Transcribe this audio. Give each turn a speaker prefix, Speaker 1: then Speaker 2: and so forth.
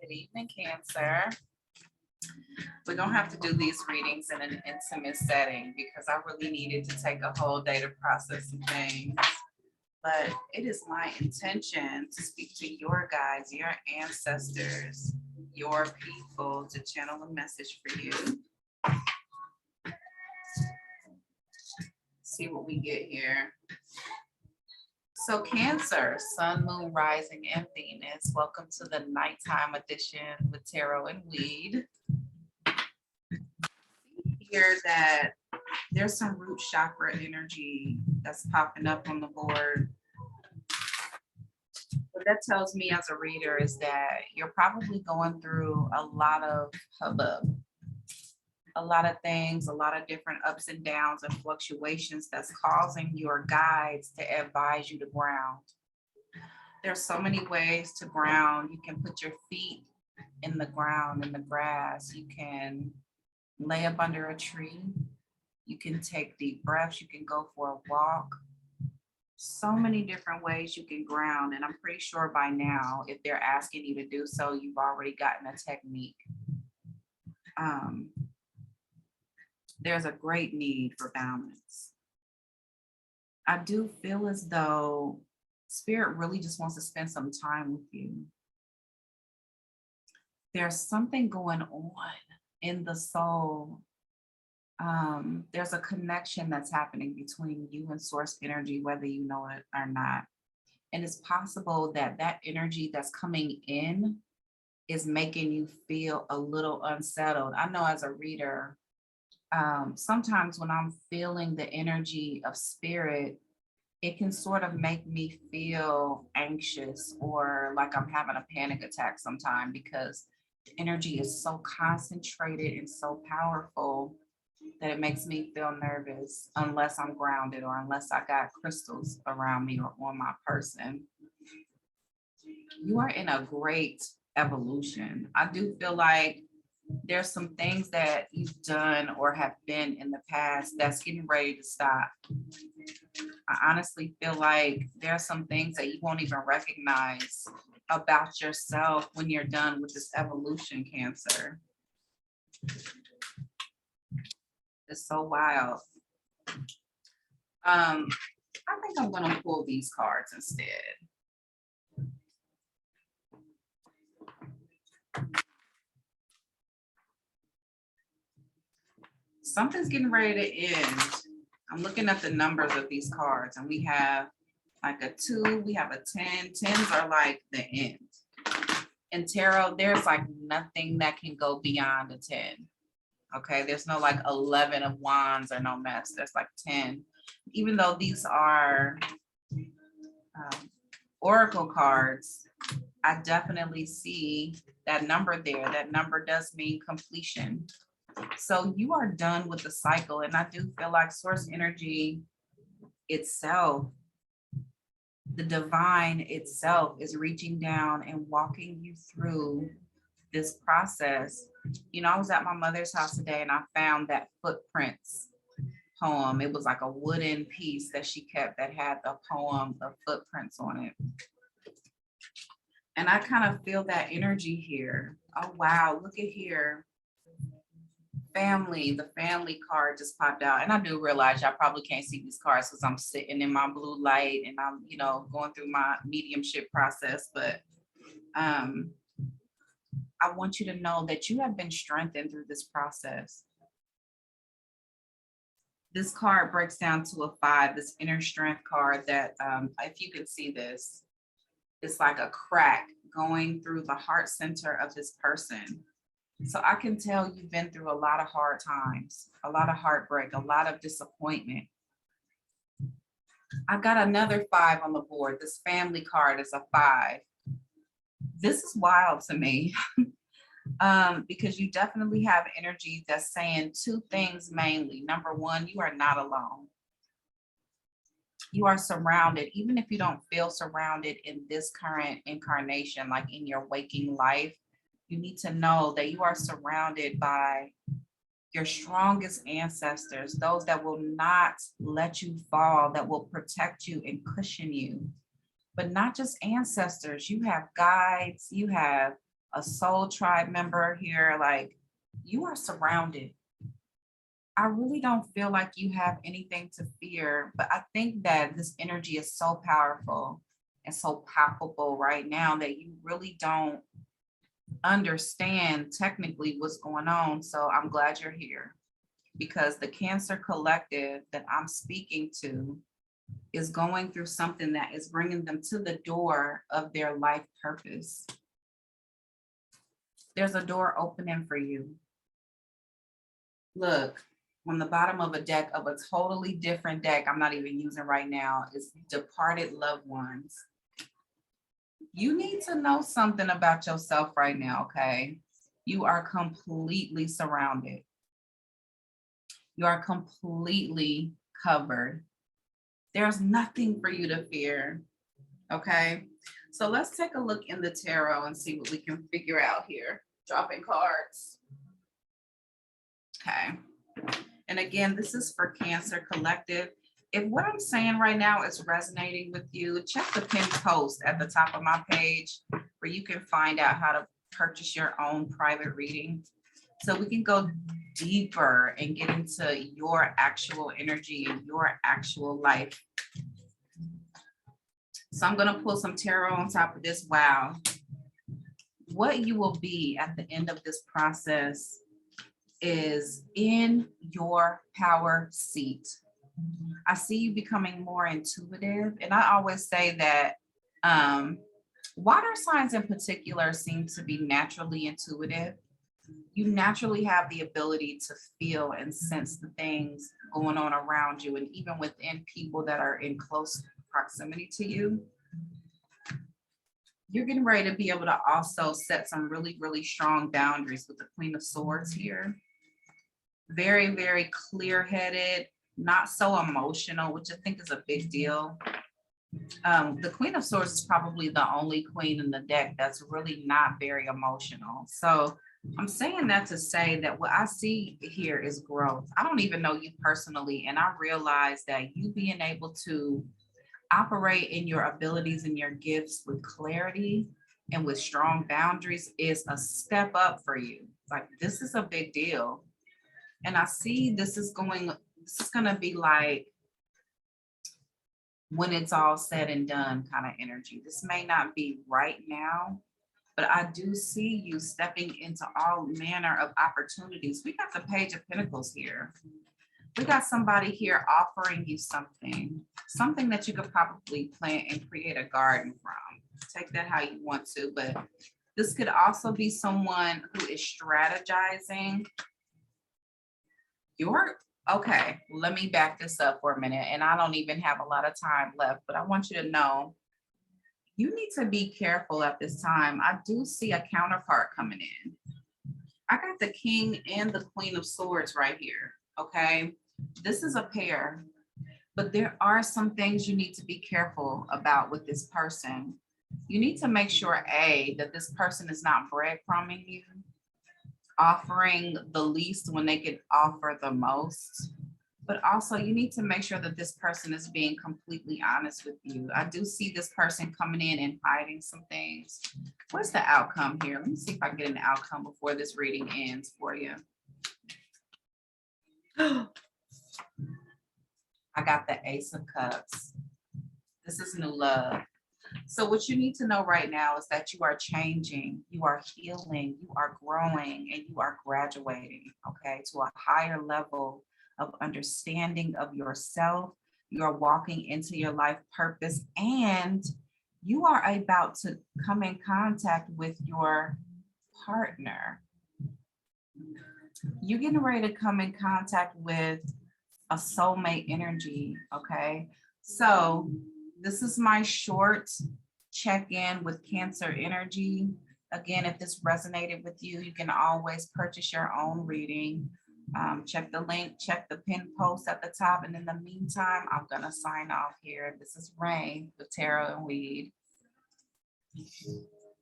Speaker 1: Good evening, Cancer. We're gonna have to do these readings in an intimate setting because I really needed to take a whole day to process some things. But it is my intention to speak to your guides, your ancestors, your people, to channel a message for you. See what we get here. So Cancer, Sun, Moon, Rising, and Venus. Welcome to the nighttime edition with Tarot and Weed. Here that there's some root chakra energy that's popping up on the board. What that tells me as a reader is that you're probably going through a lot of hubbub, a lot of things, a lot of different ups and downs and fluctuations that's causing your guides to advise you to ground. There's so many ways to ground. You can put your feet in the ground, in the grass. You can lay up under a tree. You can take deep breaths. You can go for a walk. So many different ways you can ground. And I'm pretty sure by now, if they're asking you to do so, you've already gotten a technique. There's a great need for balance. I do feel as though Spirit really just wants to spend some time with you. There's something going on in the soul. There's a connection that's happening between you and source energy, whether you know it or not. And it's possible that that energy that's coming in is making you feel a little unsettled. I know as a reader, sometimes when I'm feeling the energy of spirit, it can sort of make me feel anxious or like I'm having a panic attack sometime because the energy is so concentrated and so powerful that it makes me feel nervous unless I'm grounded or unless I got crystals around me or on my person. You are in a great evolution. I do feel like there's some things that you've done or have been in the past that's getting ready to stop. I honestly feel like there are some things that you won't even recognize about yourself when you're done with this evolution, Cancer. It's so wild. I think I'm gonna pull these cards instead. Something's getting ready to end. I'm looking at the numbers of these cards and we have like a 2, we have a 10. 10s are like the end. In tarot, there's like nothing that can go beyond a 10. Okay, there's no like 11 of wands or no mess. There's like 10. Even though these are oracle cards, I definitely see that number there. That number does mean completion. So you are done with the cycle. And I do feel like source energy itself, the divine itself, is reaching down and walking you through this process. You know, I was at my mother's house today and I found that Footprints poem. It was like a wooden piece that she kept that had the poem of footprints on it. And I kind of feel that energy here. Oh, wow, look at here. Family, the family card just popped out. And I do realize y'all probably can't see these cards because I'm sitting in my blue light and I'm, you know, going through my mediumship process. But I want you to know that you have been strengthened through this process. This card breaks down to a 5, this inner strength card that, if you can see this, it's like a crack going through the heart center of this person. So I can tell you've been through a lot of hard times, a lot of heartbreak, a lot of disappointment. I got another 5 on the board. This family card is a 5. This is wild to me. Because you definitely have energy that's saying 2 things mainly. Number 1, you are not alone. You are surrounded, even if you don't feel surrounded in this current incarnation, like in your waking life, you need to know that you are surrounded by your strongest ancestors, those that will not let you fall, that will protect you and cushion you. But not just ancestors, you have guides, you have a soul tribe member here, like you are surrounded. I really don't feel like you have anything to fear, but I think that this energy is so powerful and so palpable right now that you really don't understand technically what's going on. So I'm glad you're here because the Cancer Collective that I'm speaking to is going through something that is bringing them to the door of their life purpose. There's a door opening for you. Look, on the bottom of a deck of a totally different deck I'm not even using right now is departed loved ones. You need to know something about yourself right now, okay? You are completely surrounded. You are completely covered. There's nothing for you to fear, okay? So let's take a look in the tarot and see what we can figure out here. Dropping cards. Okay. And again, this is for Cancer Collective. If what I'm saying right now is resonating with you, check the pinned post at the top of my page where you can find out how to purchase your own private reading. So we can go deeper and get into your actual energy and your actual life. So I'm going to pull some tarot on top of this. Wow. What you will be at the end of this process is in your power seat. I see you becoming more intuitive. And I always say that water signs in particular seem to be naturally intuitive. You naturally have the ability to feel and sense the things going on around you and even within people that are in close proximity to you. You're getting ready to be able to also set some really, really strong boundaries with the Queen of Swords here. Very, very clear-headed, not so emotional, which I think is a big deal. The Queen of Swords is probably the only queen in the deck that's really not very emotional. So I'm saying that to say that what I see here is growth. I don't even know you personally, and I realize that you being able to operate in your abilities and your gifts with clarity and with strong boundaries is a step up for you. Like, this is a big deal. And I see this is going to be like when it's all said and done kind of energy. This may not be right now, but I do see you stepping into all manner of opportunities. We got the Page of Pentacles here. We got somebody here offering you something that you could probably plant and create a garden from. Take that how you want to, but this could also be someone who is strategizing. Okay, let me back this up for a minute, and I don't even have a lot of time left, but I want you to know you need to be careful at this time. I do see a counterpart coming in. I got the King and the Queen of Swords right here, okay? This is a pair, but there are some things you need to be careful about with this person. You need to make sure, A, that this person is not breadcrumbing you, offering the least when they could offer the most. But also you need to make sure that this person is being completely honest with you. I do see this person coming in and hiding some things. What's the outcome here? Let me see if I can get an outcome before this reading ends for you. I got the Ace of Cups. This is new love. So what you need to know right now is that you are changing, you are healing, you are growing, and you are graduating, okay, to a higher level of understanding of yourself. You are walking into your life purpose, and you are about to come in contact with your partner. You're getting ready to come in contact with a soulmate energy, okay? So this is my short check-in with Cancer energy. Again, if this resonated with you, you can always purchase your own reading. Check the link, check the pinned post at the top. And in the meantime, I'm gonna sign off here. This is Rain with Tarot and Weed.